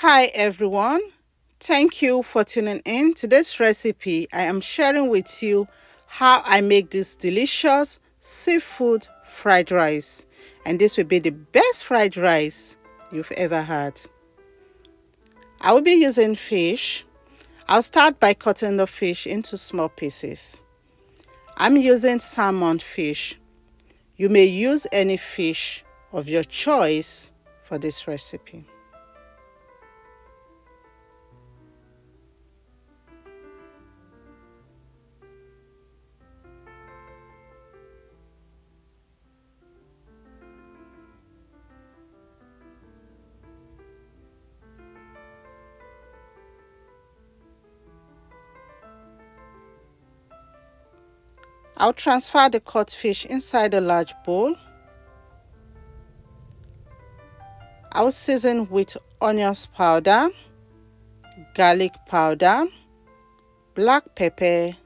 Hi everyone. Thank you for tuning in. Today's recipe, I am sharing with you how I make this delicious seafood fried rice. And this will be the best fried rice you've ever had. I will be using fish. I'll start by cutting the fish into small pieces. I'm using salmon fish. You may use any fish of your choice for this recipe. I'll transfer the cut fish inside a large bowl. I'll season with onions powder, garlic powder, black pepper,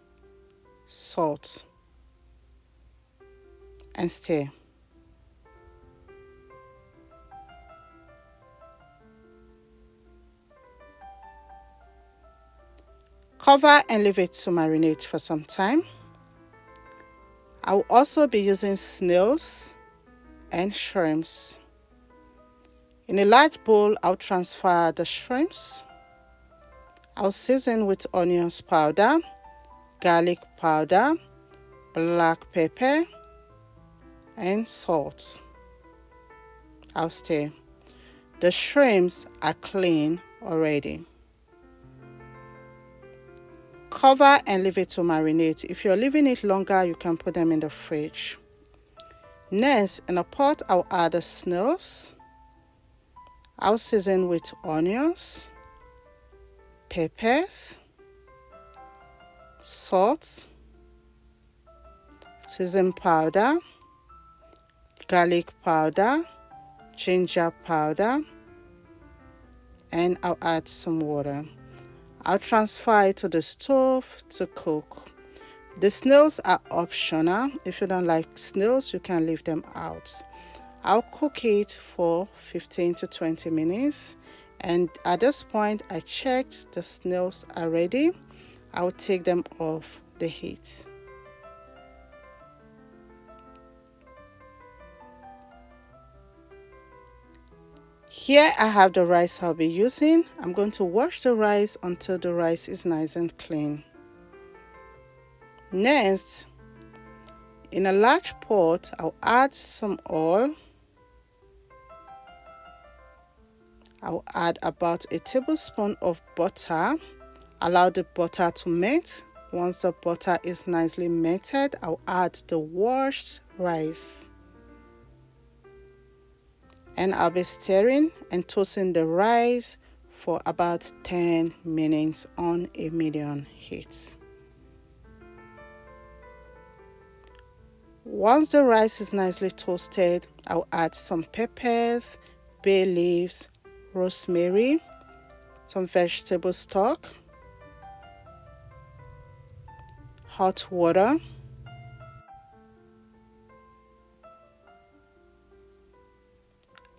salt, and stir. Cover and leave it to marinate for some time. I'll also be using snails and shrimps. In a large bowl, I'll transfer the shrimps. I'll season with onions powder, garlic powder, black pepper, and salt. I'll stir. The shrimps are clean already. Cover and leave it to marinate. If you're leaving it longer, you can put them in the fridge. Next, in a pot, I'll add the snails. I'll season with onions, peppers, salt, season powder, garlic powder, ginger powder, and I'll add some water. I'll transfer it to the stove to cook. The snails are optional. If you don't like snails, you can leave them out. I'll cook it for 15 to 20 minutes. And at this point, I checked the snails are ready. I'll take them off the heat. Here I have the rice I'll be using. I'm going to wash the rice until the rice is nice and clean. Next, in a large pot, I'll add some oil. I'll add about a tablespoon of butter. Allow the butter to melt. Once the butter is nicely melted, I'll add the washed rice. And I'll be stirring and tossing the rice for about 10 minutes on a medium heat. Once the rice is nicely toasted, I'll add some peppers, bay leaves, rosemary, some vegetable stock, hot water,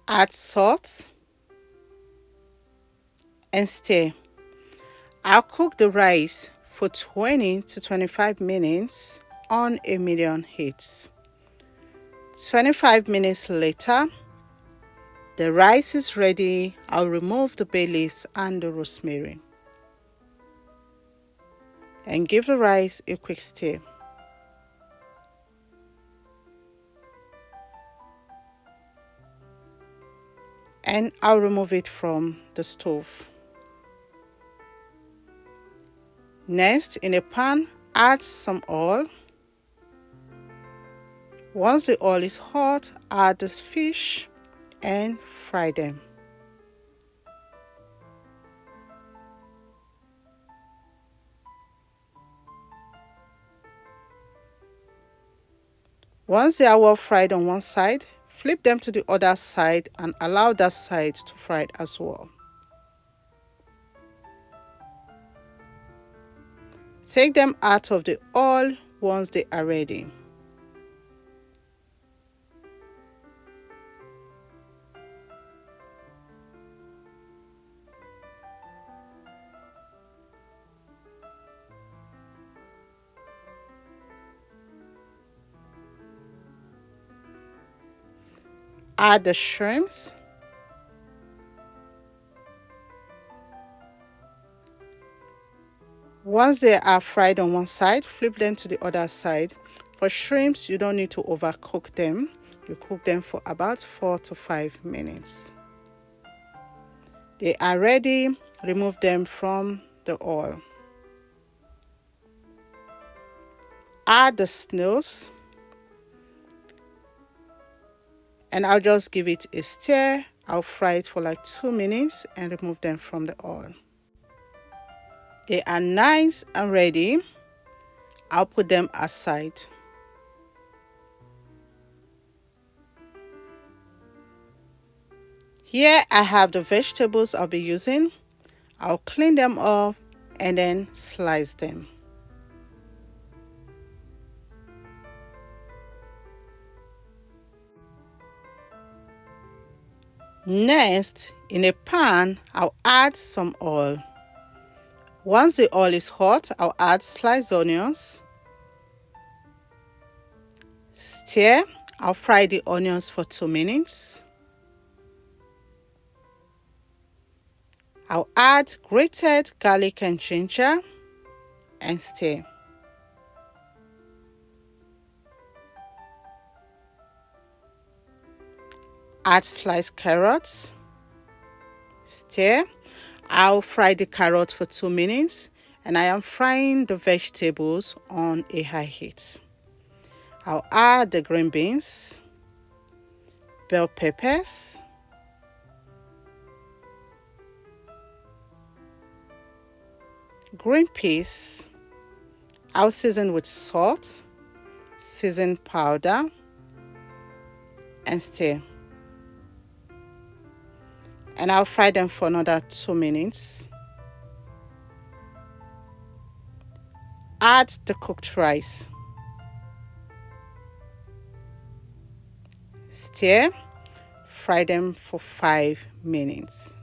add salt, and stir. I'll cook the rice for 20 to 25 minutes on a medium heat. 25 minutes later, the rice is ready. I'll remove the bay leaves and the rosemary and give the rice a quick stir. And I'll remove it from the stove. Next, in a pan, add some oil. Once the oil is hot, add this fish and fry them. Once they are well fried on one side, flip them to the other side and allow that side to fry as well. Take them out of the oil once they are ready. add the shrimps. Once they are fried on one side, flip them to the other side. For shrimps, you don't need to overcook them. You cook them for about 4 to 5 minutes. They are ready. Remove them from the oil. Add the snails. And I'll just give it a stir. I'll fry it for like 2 minutes and remove them from the oil. They are nice and ready. I'll put them aside. Here I have the vegetables I'll be using. I'll clean them up and then slice them. Next, in a pan, I'll add some oil. Once the oil is hot, I'll add sliced onions. Stir. I'll fry the onions for 2 minutes. I'll add grated garlic and ginger and stir. Add sliced carrots. Stir. I'll fry the carrots for 2 minutes and I am frying the vegetables on a high heat. I'll add the green beans, bell peppers, green peas. I'll season with salt, season powder, and stir. And I'll fry them for another 2 minutes. Add the cooked rice. Stir. Fry them for 5 minutes.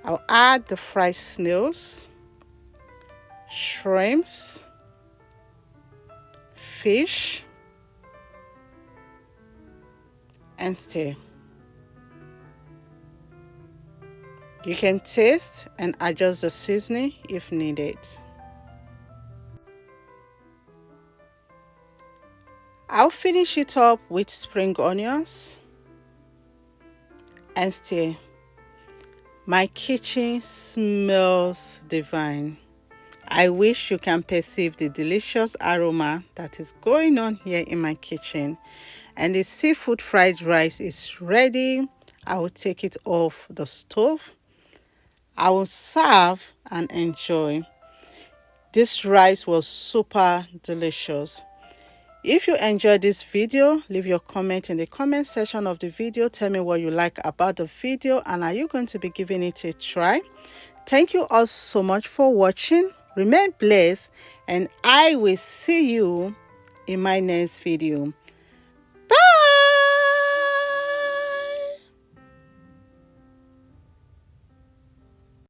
I'll add the fried snails, shrimps, fish, and stir. You can taste and adjust the seasoning if needed. I'll finish it up with spring onions and stir. My kitchen smells divine. I wish you can perceive the delicious aroma that is going on here in my kitchen. And the seafood fried rice is ready. I will take it off the stove. I will serve and enjoy. This rice was super delicious. If you enjoyed this video, leave your comment in the comment section of the video. Tell me what you like about the video and are you going to be giving it a try? Thank you all so much for watching. Remain blessed and I will see you in my next video.